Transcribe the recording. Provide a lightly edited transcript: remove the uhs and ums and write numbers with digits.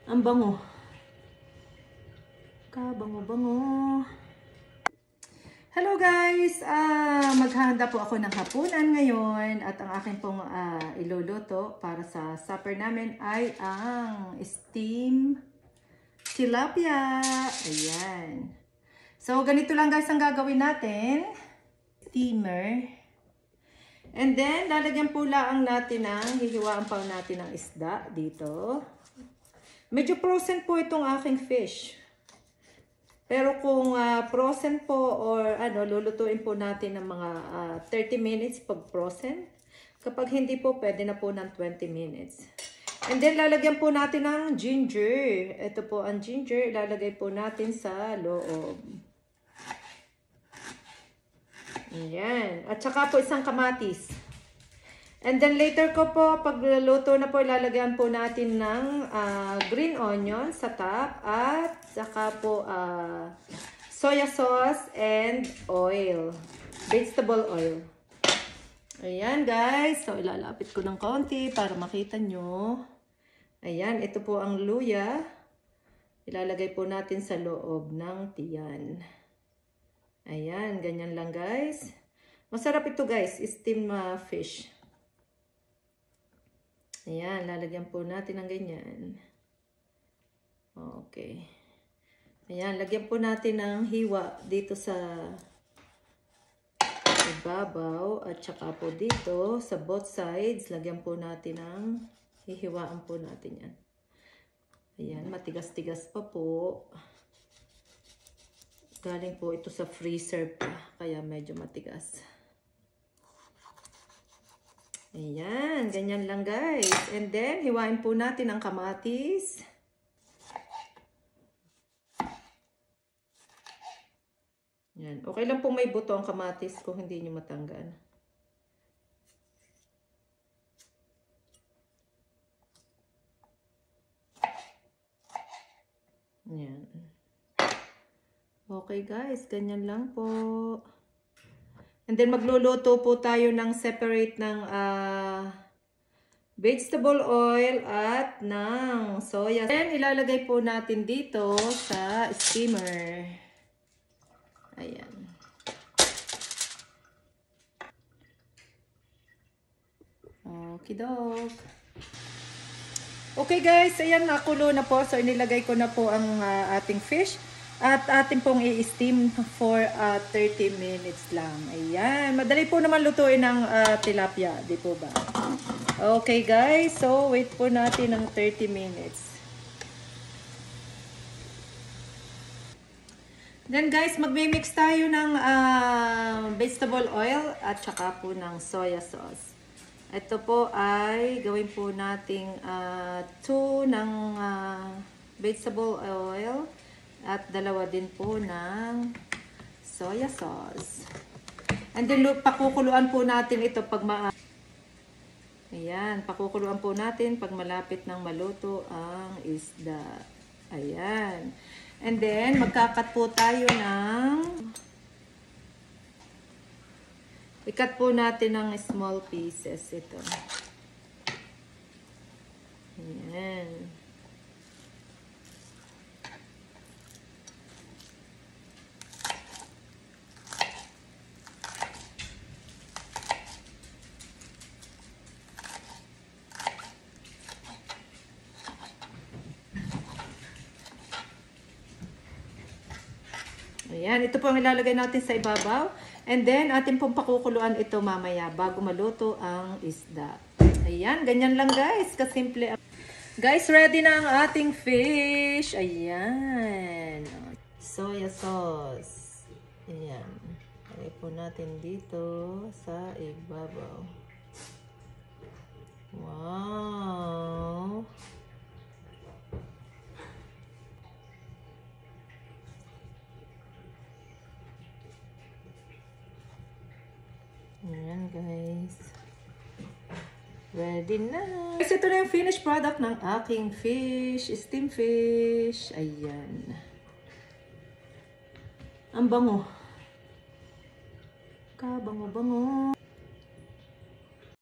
Ang bango. Kabango-bango. Hello guys! Maghahanda po ako ng hapunan ngayon at ang akin pong iluluto para sa supper namin ay ang steam tilapia. Ayan. So, ganito lang guys ang gagawin natin. Steamer. And then, lalagyan po lang natin hihiwaan pa natin ng isda dito. Medyo frozen po itong aking fish. Pero kung frozen po or lulutuin po natin ng mga 30 minutes pag frozen. Kapag hindi po, pwede na po ng 20 minutes. And then, lalagyan po natin ng ginger. Ito po ang ginger. Ilalagay po natin sa loob. Ayan. At saka po isang kamatis. And then later ko po, pag luto na po, ilalagyan po natin ng green onion sa top. At saka po soya sauce and oil. Vegetable oil. Ayan guys. So ilalapit ko ng konti para makita nyo. Ayan. Ito po ang luya. Ilalagay po natin sa loob ng tiyan. Ayan, ganyan lang guys. Masarap ito guys, steam fish. Ayan, lalagyan po natin ng ganyan. Okay. Ayan, lagyan po natin ng hiwa dito sa ibabaw at saka po dito sa both sides. Lagyan po natin ng hihiwaan po natin yan. Ayan, matigas-tigas pa po. Galing po ito sa freezer pa, kaya medyo matigas. Ayan, ganyan lang guys. And then, hiwain po natin ang kamatis. Ayan, okay lang po may buto ang kamatis kung hindi nyo matanggal. Ayan. Okay guys, ganyan lang po. And then magluluto po tayo ng separate ng vegetable oil at ng soya. Then ilalagay po natin dito sa steamer. Ayan. Okidok. Okay guys, ayan nakulo na po. So inilagay ko na po ang ating fish. At atin pong i-steam for 30 minutes lang. Ayan. Madali po naman lutuin ng tilapia. Di po ba? Okay guys. So, wait po natin ng 30 minutes. Then guys, magmi-mix tayo ng vegetable oil at saka po ng soya sauce. Ito po ay gawin po nating 2 ng vegetable oil. At dalawa din po ng soya sauce. And then pakukuluan po natin ito pag Ayan, pakukuluan po natin pag malapit ng maluto ang isda. Ayan. And then magkakat po tayo ng ikat po natin ng small pieces ito. Ayan. Ayan, ito po ang ilalagay natin sa ibabaw. And then, atin pong pakukuluan ito mamaya bago maluto ang isda. Ayan, ganyan lang guys. Kasimple. Guys, ready na ang ating fish. Ayan. Soya sauce. Ayan. Lagay po natin dito sa ibabaw. Wow! Ayan guys. Ready na. Guys, ito na yung finished product ng aking fish. Steam fish. Ayan. Ang bango. Kabango-bango.